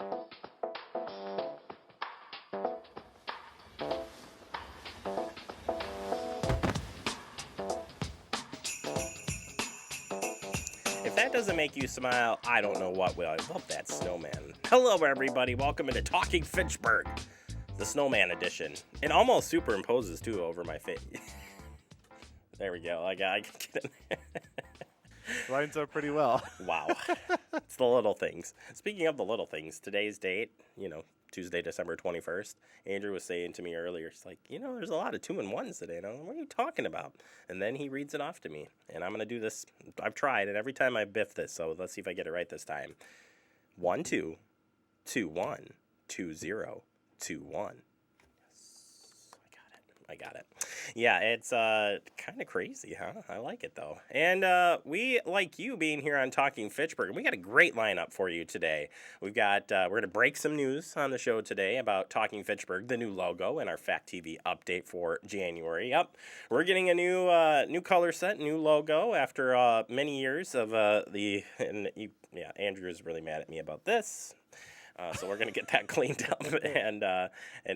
If that doesn't make you smile, I don't know what will. I love that snowman. Hello, everybody. Welcome into Talking Fitchburg, the snowman edition. It almost superimposes, too, over my face. There we go. I can get in there. Lines up pretty well. Wow. It's the little things. Speaking of the little things, today's date, Tuesday, December 21st. Andrew was saying to me earlier, it's like, there's a lot of 2-in-1s today. And I'm like, what are you talking about? And then he reads it off to me. And I'm going to do this. I've tried, and every time I biff this, so let's see if I get it right this time. 1 2 2 1 2 0 2 1. I got it. Yeah, it's kind of crazy, huh? I like it, though. And we like you being here on Talking Fitchburg. And we got a great lineup for you today. We've got, we're going to break some news on the show today about Talking Fitchburg, the new logo, and our Fact TV update for January. Yep, we're getting a new color set, new logo after many years of Andrew's really mad at me about this. So we're going to get that cleaned up and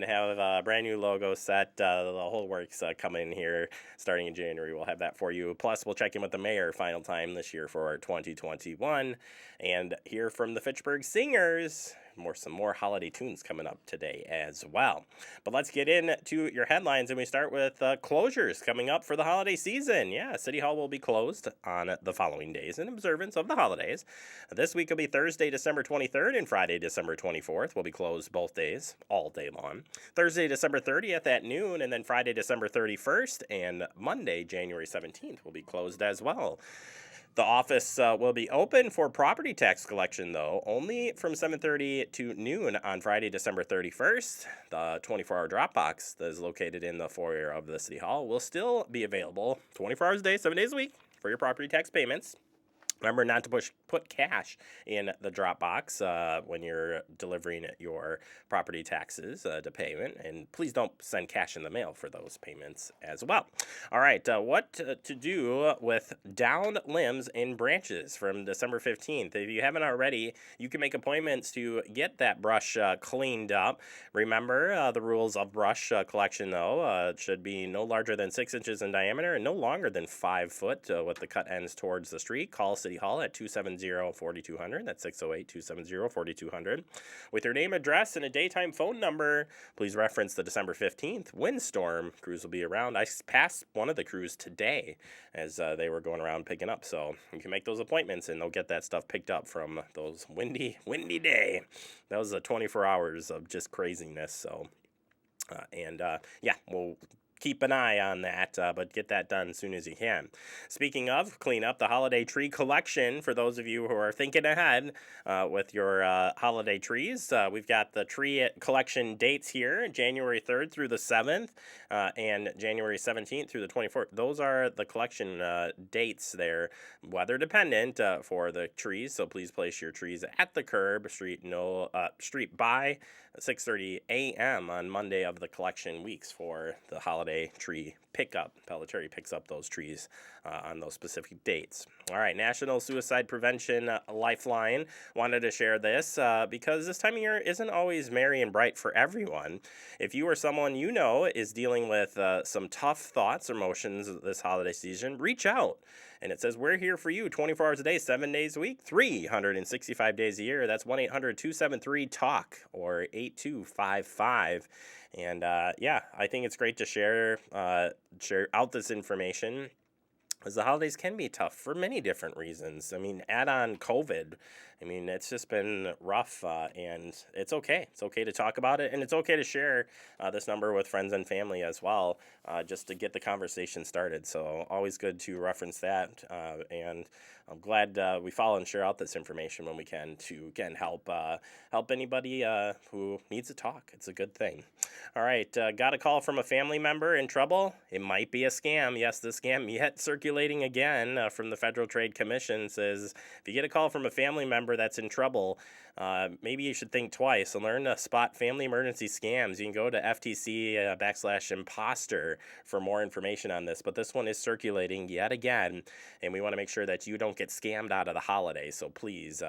have a brand new logo set. The whole works coming in here starting in January. We'll have that for you. Plus, we'll check in with the mayor final time this year for 2021 and hear from the Fitchburg Singers. Some more holiday tunes coming up today as well. But let's get into your headlines, and we start with closures coming up for the holiday season. Yeah, City Hall will be closed on the following days in observance of the holidays. This week will be Thursday, December 23rd, and Friday, December 24th. Will be closed both days, all day long. Thursday, December 30th at noon, and then Friday, December 31st, and Monday, January 17th will be closed as well. The office will be open for property tax collection, though, only from 7:30 to noon on Friday, December 31st. The 24-hour drop box that is located in the foyer of the City Hall will still be available 24 hours a day, 7 days a week for your property tax payments. Remember not to put cash in the drop box when you're delivering your property taxes to payment. And please don't send cash in the mail for those payments as well. All right, what to do with downed limbs and branches from December 15th. If you haven't already, you can make appointments to get that brush cleaned up. Remember the rules of brush collection, though. It should be no larger than 6 inches in diameter and no longer than 5 foot with the cut ends towards the street. Call City Hall at 270-4200. That's 608-270-4200. With your name, address, and a daytime phone number, please reference the December 15th windstorm. Crews will be around. I passed one of the crews today as they were going around picking up. So you can make those appointments and they'll get that stuff picked up from those windy day. That was 24 hours of just craziness. So, we'll keep an eye on that, but get that done as soon as you can. Speaking of clean up, the holiday tree collection, for those of you who are thinking ahead with your holiday trees, we've got the tree collection dates here, January 3rd through the 7th, and January 17th through the 24th. Those are the collection dates there, weather dependent for the trees, so please place your trees at the curb, street by 6:30 a.m. on Monday of the collection weeks for the holiday tree pickup. Pelletary picks up those trees on those specific dates. All right, National Suicide Prevention Lifeline wanted to share this because this time of year isn't always merry and bright for everyone. If you or someone you know is dealing with some tough thoughts or emotions this holiday season, reach out. And it says, we're here for you 24 hours a day, 7 days a week, 365 days a year. That's 1-800-273-TALK or 8255. And I think it's great to share out this information, as the holidays can be tough for many different reasons. I mean, add on COVID. I mean, it's just been rough, and it's okay. It's okay to talk about it, and it's okay to share this number with friends and family as well, just to get the conversation started. So always good to reference that, and I'm glad we follow and share out this information when we can to, again, help anybody who needs to talk. It's a good thing. All right, got a call from a family member in trouble. It might be a scam. Yes, the scam yet circulating again from the Federal Trade Commission says if you get a call from a family member member that's in trouble, maybe you should think twice and learn to spot family emergency scams. You can go to FTC /imposter for more information on this. But this one is circulating yet again, and we want to make sure that you don't get scammed out of the holidays. So please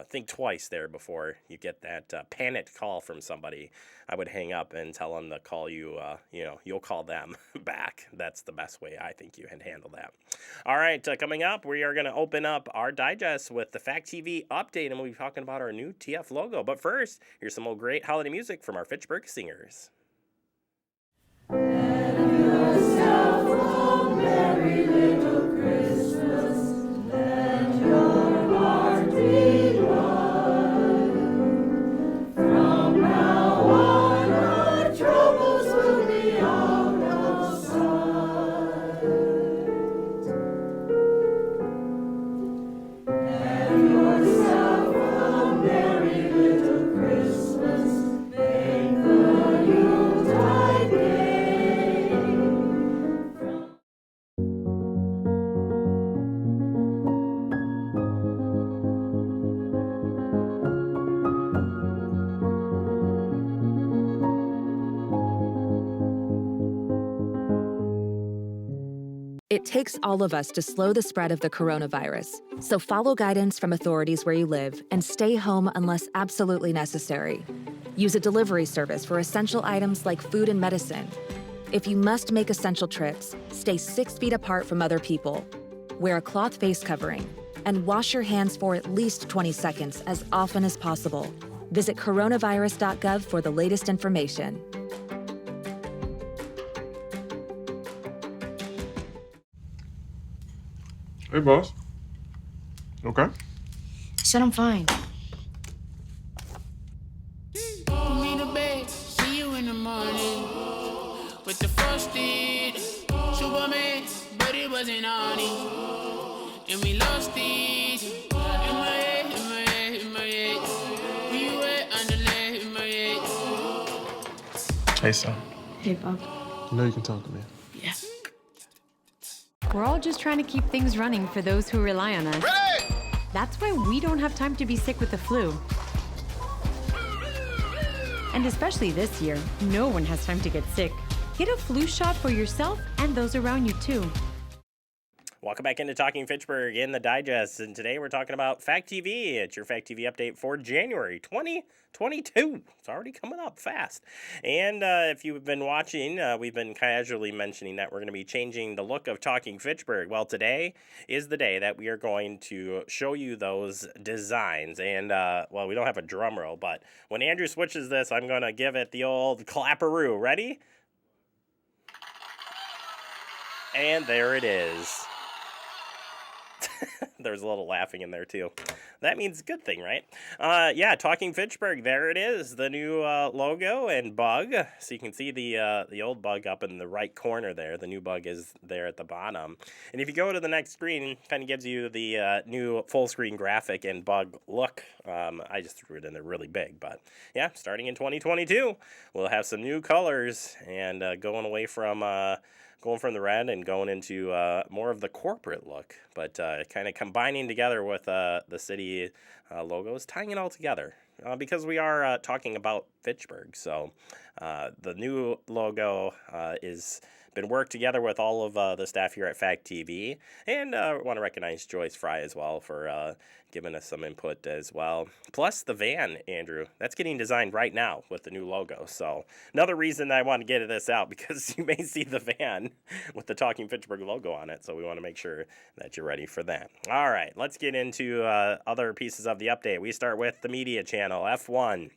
think twice there before you get that panicked call from somebody. I would hang up and tell them to call you. You'll call them back. That's the best way I think you can handle that. All right, coming up, we are going to open up our digest with the Fact TV update, and we'll be talking about our new TF logo. But first, here's some old great holiday music from our Fitchburg singers. It takes all of us to slow the spread of the coronavirus, so follow guidance from authorities where you live and stay home unless absolutely necessary. Use a delivery service for essential items like food and medicine. If you must make essential trips, stay 6 feet apart from other people. Wear a cloth face covering and wash your hands for at least 20 seconds as often as possible. Visit coronavirus.gov for the latest information. Hey, boss. Okay? Said I'm fine. Me to bed, see you in the morning with the frosted Superman, but it wasn't on it, and we lost it. In my head, in my head, in my head. Where you at? Underlay in my head. Hey, son. Hey, Bob. You know you can talk to me. Yeah. We're all just trying to keep things running for those who rely on us. Ready? That's why we don't have time to be sick with the flu. And especially this year, no one has time to get sick. Get a flu shot for yourself and those around you too. Welcome back into Talking Fitchburg in the digest, and today we're talking about Fact TV. It's your Fact TV update for January 2022. It's already coming up fast. And if you've been watching, we've been casually mentioning that we're going to be changing the look of Talking Fitchburg. Well, today is the day that we are going to show you those designs. And, we don't have a drum roll, but when Andrew switches this, I'm going to give it the old clapperoo. Ready? And there it is. There's a little laughing in there, too. That means good thing, right? Talking Fitchburg. There it is, the new logo and bug. So you can see the old bug up in the right corner there. The new bug is there at the bottom. And if you go to the next screen, it kind of gives you the new full-screen graphic and bug look. I just threw it in there really big. But, yeah, starting in 2022, we'll have some new colors and going from the red and going into more of the corporate look, but kind of combining together with the city logos, tying it all together because we are talking about Fitchburg. So the new logo is been worked together with all of the staff here at Fact TV, and want to recognize Joyce Fry as well for giving us some input as well. Plus the van, Andrew, that's getting designed right now with the new logo. So another reason I want to get this out, because you may see the van with the Talking Fitchburg logo on it. So we want to make sure that you're ready for that. All right, let's get into other pieces of the update. We start with the media channel, F1.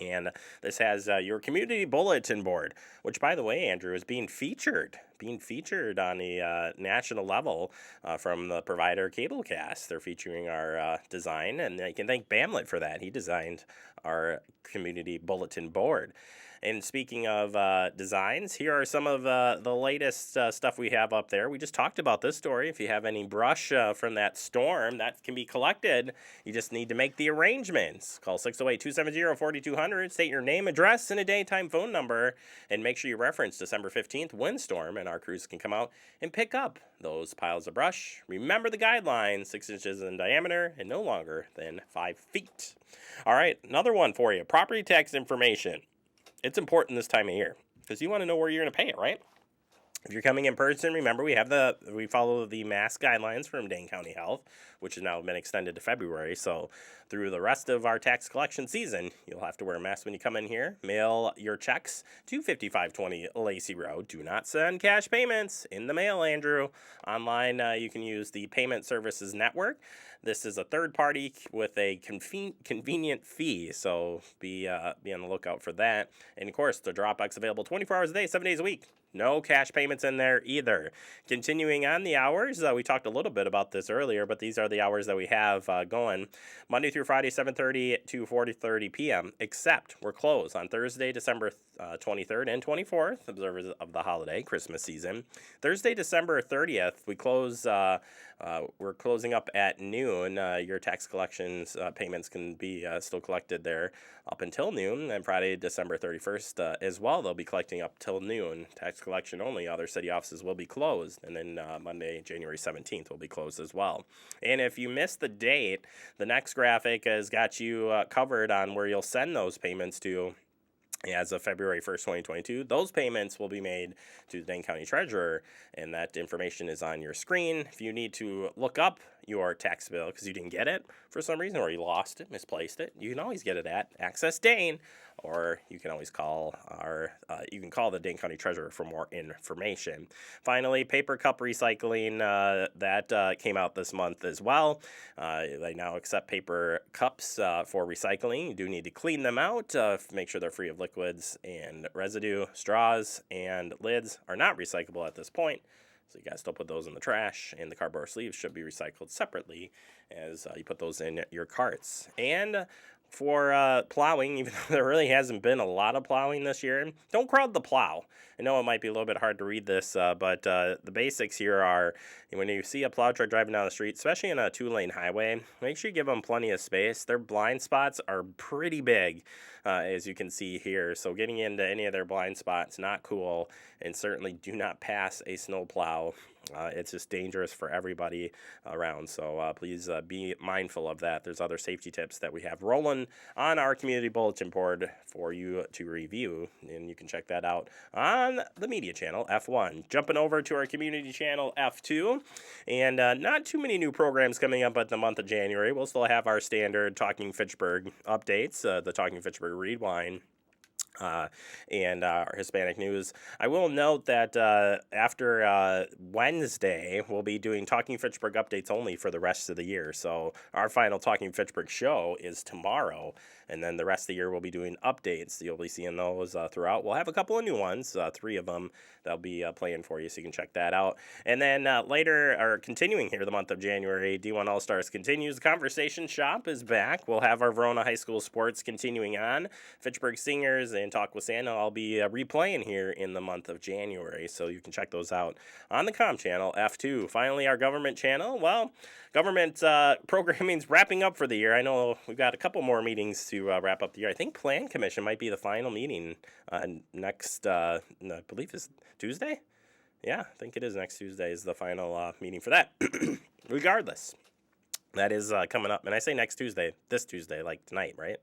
And this has your community bulletin board, which, by the way, Andrew, is being featured on a national level from the provider Cablecast. They're featuring our design, and you can thank Bamlet for that. He designed our community bulletin board. And speaking of designs, here are some of the latest stuff we have up there. We just talked about this story. If you have any brush from that storm, that can be collected. You just need to make the arrangements. Call 608-270-4200. State your name, address, and a daytime phone number. And make sure you reference December 15th windstorm, and our crews can come out and pick up those piles of brush. Remember the guidelines, 6 inches in diameter and no longer than 5 feet. All right, another one for you. Property tax information. It's important this time of year because you want to know where you're going to pay it, right? If you're coming in person, remember we follow the mask guidelines from Dane County Health, which has now been extended to February. So through the rest of our tax collection season, you'll have to wear a mask when you come in here. Mail your checks to 5520 Lacey Road. Do not send cash payments in the mail, Andrew. Online, you can use the Payment Services Network. This is a third party with a convenient fee, so be on the lookout for that. And of course, the Dropbox available 24 hours a day, 7 days a week. No cash payments in there either. Continuing on the hours, we talked a little bit about this earlier, but these are the hours that we have going. Monday through Friday, 7:30 to 4:30 p.m., except we're closed on Thursday, December 23rd and 24th, observers of the holiday, Christmas season. Thursday, December 30th, we close. We're closing up at noon. Your tax collections payments can be still collected there up until noon. And Friday, December 31st as well, they'll be collecting up till noon. Tax collection only. Other city offices will be closed. And then Monday, January 17th will be closed as well. And if you missed the date, the next graphic has got you covered on where you'll send those payments to. As of February 1st, 2022, those payments will be made to the Dane County Treasurer, and that information is on your screen. If you need to look up your tax bill because you didn't get it for some reason, or you lost it, misplaced it, you can always get it at Access Dane, or you can always call the Dane County Treasurer for more information. Finally, paper cup recycling, that came out this month as well. They now accept paper cups for recycling. You do need to clean them out, make sure they're free of liquids and residue. Straws and lids are not recyclable at this point, so you guys still put those in the trash, and the cardboard sleeves should be recycled separately as you put those in your carts. And for plowing, even though there really hasn't been a lot of plowing this year, don't crowd the plow. I know it might be a little bit hard to read this, but the basics here are when you see a plow truck driving down the street, especially in a 2-lane highway, make sure you give them plenty of space. Their blind spots are pretty big, as you can see here. So getting into any of their blind spots, not cool, and certainly do not pass a snow plow. It's just dangerous for everybody around. So please be mindful of that. There's other safety tips that we have rolling on our community bulletin board for you to review, and you can check that out on the media channel, F1. Jumping over to our community channel, F2, and not too many new programs coming up at the month of January. We'll still have our standard Talking Fitchburg updates, the Talking Fitchburg Rewind, and our Hispanic news. I will note that after Wednesday, we'll be doing Talking Fitchburg updates only for the rest of the year. So our final Talking Fitchburg show is tomorrow, and then the rest of the year we'll be doing updates. You'll be seeing those throughout. We'll have a couple of new ones, 3 of them that'll be playing for you, so you can check that out. And then later, or continuing here the month of January, D1 All-Stars continues. The Conversation Shop is back. We'll have our Verona High School sports continuing on. Fitchburg Singers and Talk with Santa I'll be replaying here in the month of January, so you can check those out on the comm channel, F2. Finally, our government channel. Well, government programming's wrapping up for the year. I know we've got a couple more meetings to wrap up the year. I think Plan Commission might be the final meeting next, I believe is Tuesday? Yeah, I think it is next Tuesday is the final meeting for that. Regardless, that is coming up. And I say next Tuesday, this Tuesday, like tonight, right?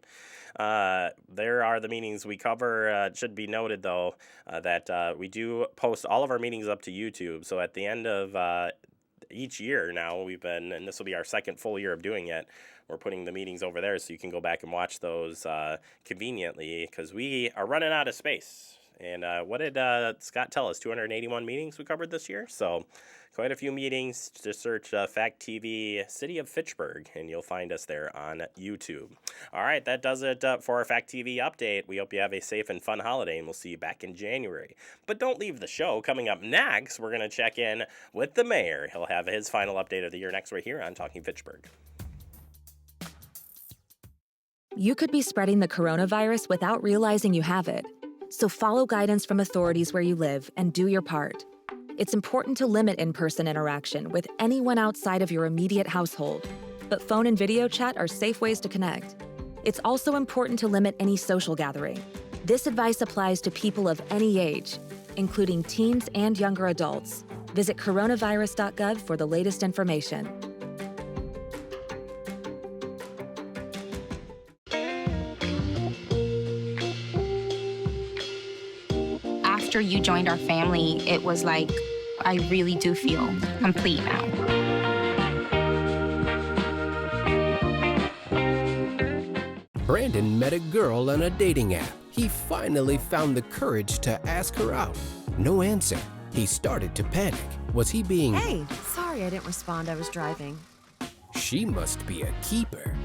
There are the meetings we cover. It should be noted, though, that we do post all of our meetings up to YouTube. So at the end of each year now, and this will be our second full year of doing it, we're putting the meetings over there so you can go back and watch those conveniently, because we are running out of space. And what did Scott tell us? 281 meetings we covered this year. So quite a few meetings. Just search Fact TV City of Fitchburg, and you'll find us there on YouTube. All right, that does it for our Fact TV update. We hope you have a safe and fun holiday, and we'll see you back in January. But don't leave the show. Coming up next, we're going to check in with the mayor. He'll have his final update of the year next right here on Talking Fitchburg. You could be spreading the coronavirus without realizing you have it. So follow guidance from authorities where you live and do your part. It's important to limit in-person interaction with anyone outside of your immediate household, but phone and video chat are safe ways to connect. It's also important to limit any social gathering. This advice applies to people of any age, including teens and younger adults. Visit coronavirus.gov for the latest information. After you joined our family, it was like, I really do feel complete now. Brandon met a girl on a dating app. He finally found the courage to ask her out. No answer. He started to panic. Was he being... Hey, sorry I didn't respond. I was driving. She must be a keeper.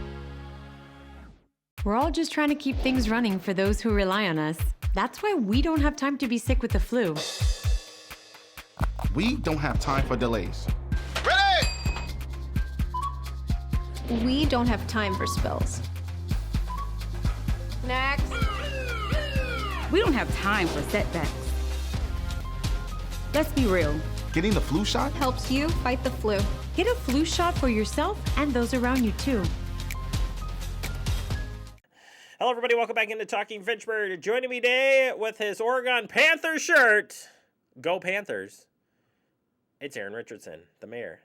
We're all just trying to keep things running for those who rely on us. That's why we don't have time to be sick with the flu. We don't have time for delays. We don't have time for spills. Next. We don't have time for setbacks. Let's be real. Getting the flu shot helps you fight the flu. Get a flu shot for yourself and those around you too. Hello, everybody. Welcome back into Talking Fitchburg. Joining me today with his Oregon Panther shirt. Go Panthers. It's Aaron Richardson, the mayor.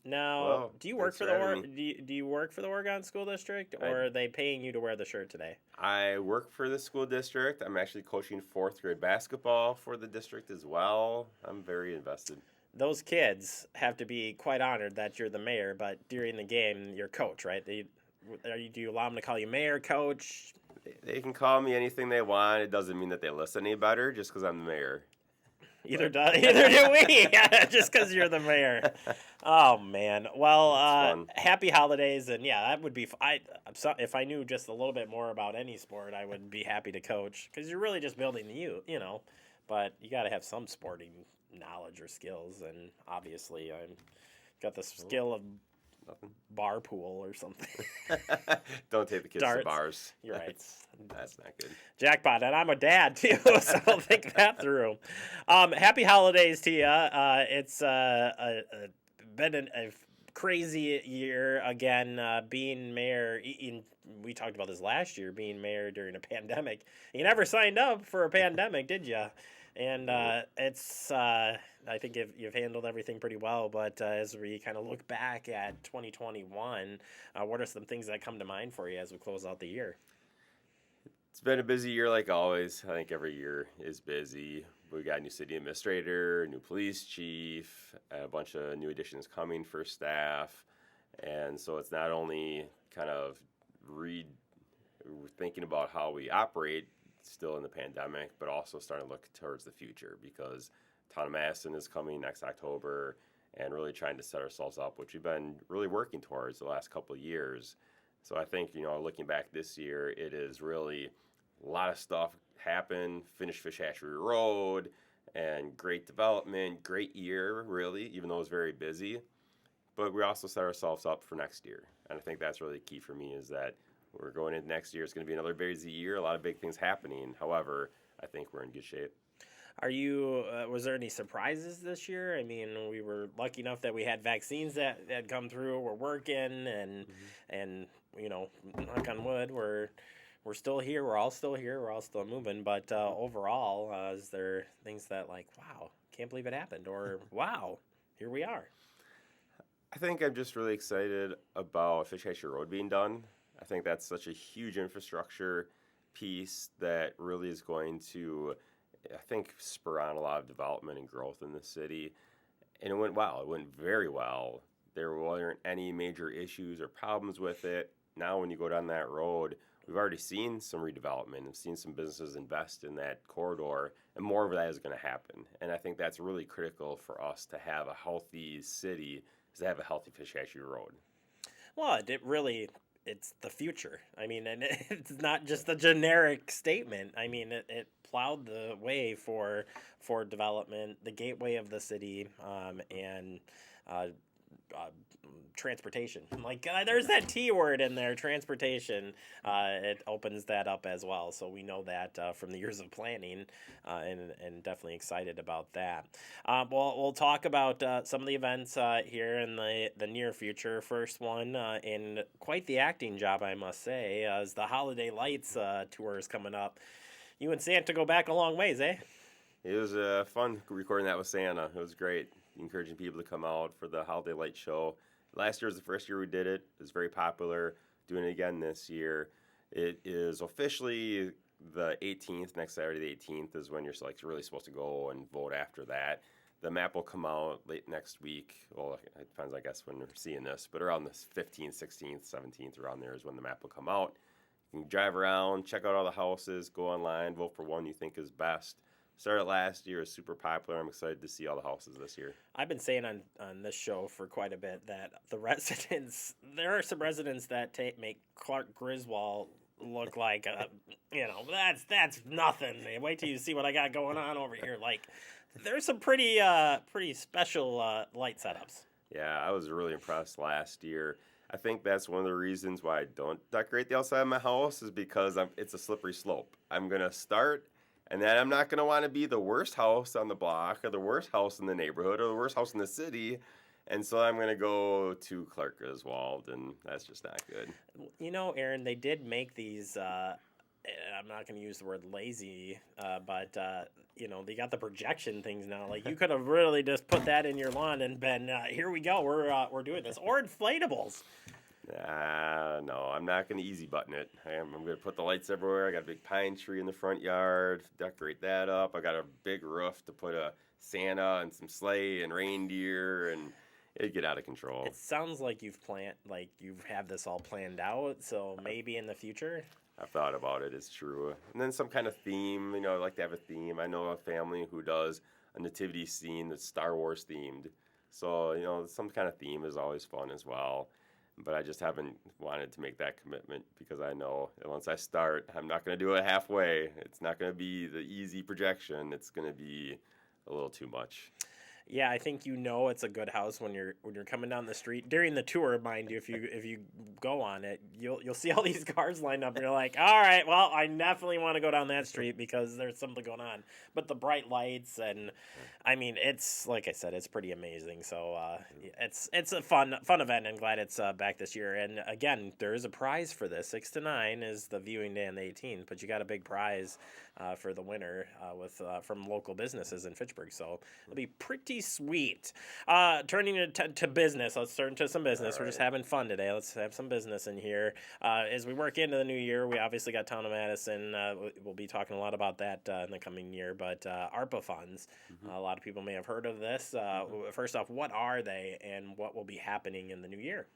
Now, Well, do you work for thanks the do you work for the Oregon School District, or are they paying you to wear the shirt today? I work for the school district. I'm actually coaching 4th grade basketball for the district as well. I'm very invested. Those kids have to be quite honored that you're the mayor, but during the game, you're coach, right? Do you allow them to call you mayor, coach? They can call me anything they want. It doesn't mean that they listen any better just because I'm the mayor. Either do we, just because you're the mayor. Oh, man. Well, happy holidays, and yeah, that would be. If I knew just a little bit more about any sport, I would be happy to coach, because you're really just building the youth, But you got to have some sporting knowledge or skills, and obviously, I'm got the skill of bar pool or something. Don't take the kids to bars. You're right. That's not good. Jackpot, and I'm a dad too, so I'll think that through. Happy holidays to you. It's been a crazy year again. Being mayor, we talked about this last year. Being mayor during a pandemic, you never signed up for a pandemic, did you? And it's I think you've handled everything pretty well. But as we kind of look back at 2021, what are some things that come to mind for you as we close out the year? It's been a busy year like always. I think every year is busy. We got a new city administrator, new police chief, a bunch of new additions coming for staff. And so it's not only kind of thinking about how we operate still in the pandemic, but also starting to look towards the future, because Town of Madison is coming next October, and really trying to set ourselves up, which we've been really working towards the last couple of years. So I think, looking back this year, it is really a lot of stuff happened. Finished Fish Hatchery Road, and great development, great year, really, even though it was very busy. But we also set ourselves up for next year. And I think that's really key for me, is that we're going into next year. It's going to be another busy year, a lot of big things happening. However, I think we're in good shape. Are you? Was there any surprises this year? I mean, we were lucky enough that we had vaccines that had come through. We're working, and knock on wood, we're still here. We're all still here. We're all still moving. But overall, is there things that wow, can't believe it happened, or wow, here we are? I think I'm just really excited about Fish Hatchery Road being done. I think that's such a huge infrastructure piece that really is going to, I think, spur on a lot of development and growth in the city. And it went well. It went very well. There weren't any major issues or problems with it. Now when you go down that road, we've already seen some redevelopment and seen some businesses invest in that corridor, and more of that is going to happen. And I think that's really critical for us to have a healthy city, is to have a healthy Fish Hatchery Road. Well, it's the future. I mean, and it's not just a generic statement. I mean, it plowed the way for development, the gateway of the city, and transportation. Like, there's that T word in there, transportation. It opens that up as well. So we know that from the years of planning, and definitely excited about that. We'll talk about some of the events here in the near future. First one, in quite the acting job, I must say, is the Holiday Lights tour is coming up. You and Santa go back a long ways, eh? It was fun recording that with Santa. It was great, encouraging people to come out for the Holiday Light Show. Last year was the first year we did it. It was very popular. Doing it again this year. It is officially the 18th. Next Saturday, the 18th, is when you're really supposed to go and vote after that. The map will come out late next week. Well, it depends, I guess, when you're seeing this. But around the 15th, 16th, 17th, around there is when the map will come out. You can drive around, check out all the houses, go online, vote for one you think is best. Started last year, is super popular. I'm excited to see all the houses this year. I've been saying on this show for quite a bit that the residents, there are some residents that make Clark Griswold look like, that's nothing. Wait till you see what I got going on over here. Like, there's some pretty special light setups. Yeah, I was really impressed last year. I think that's one of the reasons why I don't decorate the outside of my house, is because it's a slippery slope. I'm going to start, and then I'm not going to want to be the worst house on the block, or the worst house in the neighborhood, or the worst house in the city. And so I'm going to go to Clark Griswold, and that's just not good. You know, Aaron, they did make these, I'm not going to use the word lazy, but they got the projection things now. Like, you could have really just put that in your lawn and been, here we go, we're doing this. Or inflatables. No, I'm not going to easy button it. I'm going to put the lights everywhere. I got a big pine tree in the front yard, decorate that up. I got a big roof to put a Santa and some sleigh and reindeer, and it'd get out of control. It sounds like you have this all planned out, so maybe in the future. I've thought about it, it's true. And then some kind of theme, I like to have a theme. I know a family who does a nativity scene that's Star Wars themed. So, some kind of theme is always fun as well. But I just haven't wanted to make that commitment, because I know that once I start, I'm not going to do it halfway. It's not going to be the easy projection. It's going to be a little too much. Yeah, I think it's a good house when you're coming down the street during the tour. Mind you, if you go on it, you'll see all these cars lined up, and you're like, all right, well, I definitely want to go down that street because there's something going on. But the bright lights, and I mean, it's like I said, it's pretty amazing. So it's a fun event, and glad it's back this year. And again, there is a prize for this. 6 to 9 is the viewing day on the 18th, but you got a big prize for the winner from local businesses in Fitchburg. So it'll be pretty sweet. Turning to business, let's turn to some business. We're just having fun today. Let's have some business in here. As we work into the new year, we obviously got Town of Madison. We'll be talking a lot about that in the coming year. But Arpa Funds, a lot of people may have heard of this. First off, what are they, and what will be happening in the new year?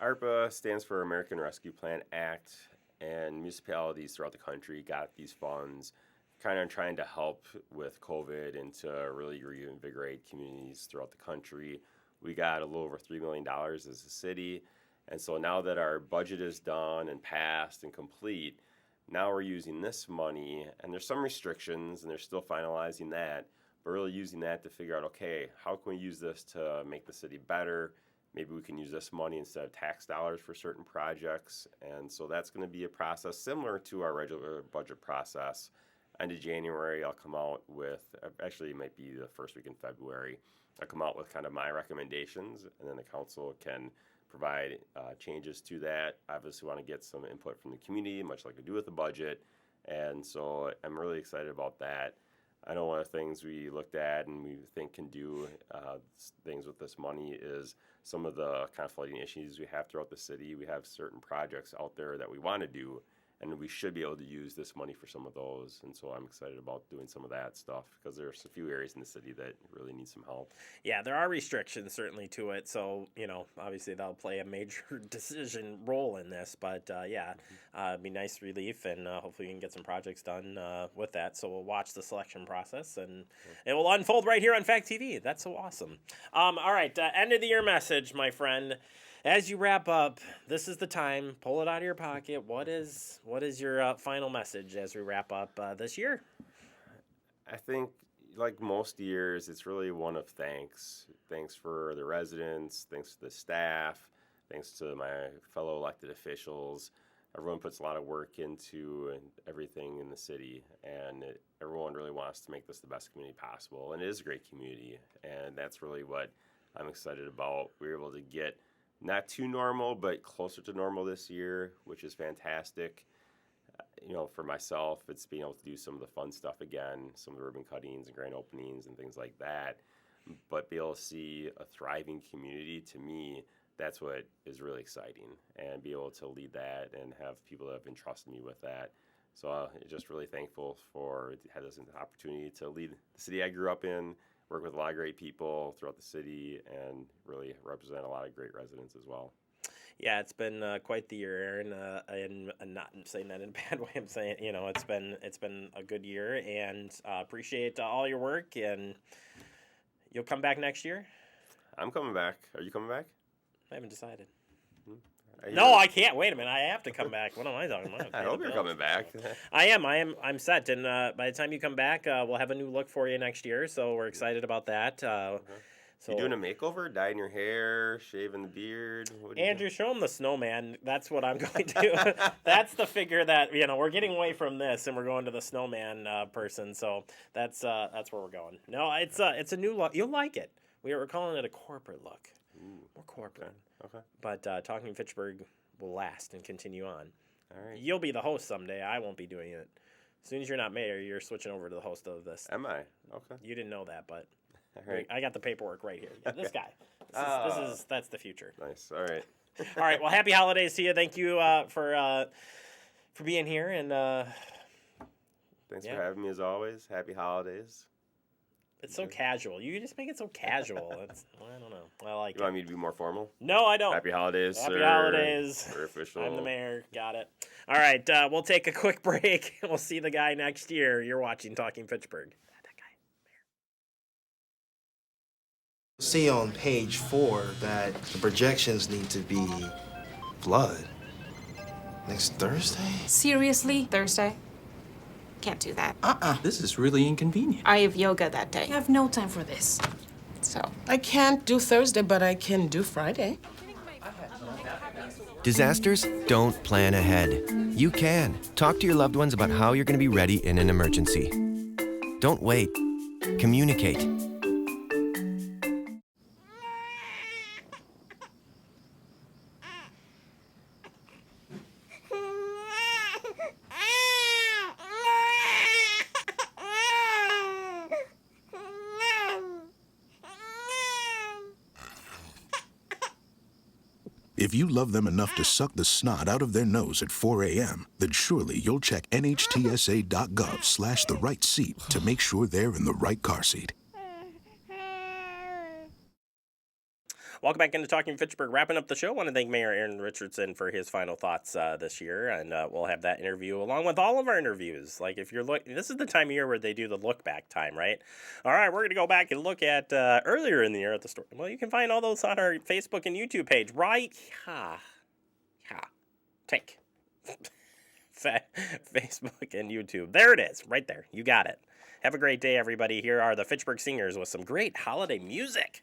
ARPA stands for American Rescue Plan Act, and municipalities throughout the country got these funds kind of trying to help with COVID and to really reinvigorate communities throughout the country. We got a little over $3 million as a city, and so now that our budget is done and passed and complete, now we're using this money, and there's some restrictions, and they're still finalizing that, but really using that to figure out, okay, how can we use this to make the city better? Maybe we can use this money instead of tax dollars for certain projects, and so that's going to be a process similar to our regular budget process. End of January, I'll come out with, actually it might be the first week in February, I'll come out with kind of my recommendations, and then the council can provide changes to that. Obviously want to get some input from the community, much like I do with the budget, and so I'm really excited about that. I know one of the things we looked at and we think can do things with this money is some of the kind of flooding issues we have throughout the city. We have certain projects out there that we want to do, and we should be able to use this money for some of those. And so I'm excited about doing some of that stuff, because there's a few areas in the city that really need some help. Yeah, there are restrictions certainly to it. So, obviously that'll play a major decision role in this. But it'd be nice relief, and hopefully we can get some projects done with that. So we'll watch the selection process, and it will unfold right here on Fact TV. That's so awesome. All right, end of the year message, my friend. As you wrap up, this is the time. Pull it out of your pocket. What is your final message as we wrap up this year? I think, like most years, it's really one of thanks. Thanks for the residents, thanks to the staff, thanks to my fellow elected officials. Everyone puts a lot of work into everything in the city, and everyone really wants to make this the best community possible. And it is a great community, and that's really what I'm excited about. We were able to get not too normal, but closer to normal this year, which is fantastic. For myself, it's being able to do some of the fun stuff again, some of the ribbon cuttings and grand openings and things like that. But be able to see a thriving community, to me, that's what is really exciting, and be able to lead that and have people that have entrusted me with that. So just really thankful for having this opportunity to lead the city I grew up in, work with a lot of great people throughout the city, and really represent a lot of great residents as well. Yeah, it's been quite the year, Aaron, and I'm not saying that in a bad way. I'm saying, it's been a good year, and appreciate all your work, and you'll come back next year? I'm coming back. Are you coming back? I haven't decided. No, I can't. Wait a minute. I have to come back. What am I talking about? I hope you're coming back. I am. I'm set. And by the time you come back, we'll have a new look for you next year. So we're excited about that. So you doing a makeover? Dyeing your hair, shaving the beard? Andrew, show him the snowman. That's what I'm going to do. That's the figure that we're getting away from this, and we're going to the snowman person. So that's where we're going. No, it's a new look. You'll like it. We're calling it a corporate look. More corporate. Okay. But Talking Fitchburg will last and continue on. All right. You'll be the host someday. I won't be doing it. As soon as you're not mayor, you're switching over to the host of this. Am I? Okay. You didn't know that, but all right. I got the paperwork right here. Yeah, this guy. That's the future. Nice. All right. All right. Well, happy holidays to you. Thank you for being here, and thanks for having me as always. Happy holidays. It's so casual. You just make it so casual. I don't know. I like it. You want me to be more formal? No, I don't. Happy holidays. Happy holidays. Or official. I'm the mayor. Got it. All right. We'll take a quick break. We'll see the guy next year. You're watching Talking Fitchburg. That guy, mayor. See on page 4 that the projections need to be blood. Next Thursday? Seriously? Thursday? Can't do that. This is really inconvenient. I have yoga that day. I have no time for this. So. I can't do Thursday, but I can do Friday. Disasters don't plan ahead. You can. Talk to your loved ones about how you're going to be ready in an emergency. Don't wait. Communicate. If you love them enough to suck the snot out of their nose at 4 a.m., then surely you'll check nhtsa.gov/the right seat to make sure they're in the right car seat. Welcome back into Talking Fitchburg. Wrapping up the show, I want to thank Mayor Aaron Richardson for his final thoughts this year, and we'll have that interview along with all of our interviews. Like, if you're this is the time of year where they do the look back time, right? All right, we're going to go back and look at earlier in the year at the store. Well, you can find all those on our Facebook and YouTube page, right? Take Facebook and YouTube. There it is, right there. You got it. Have a great day, everybody. Here are the Fitchburg Singers with some great holiday music.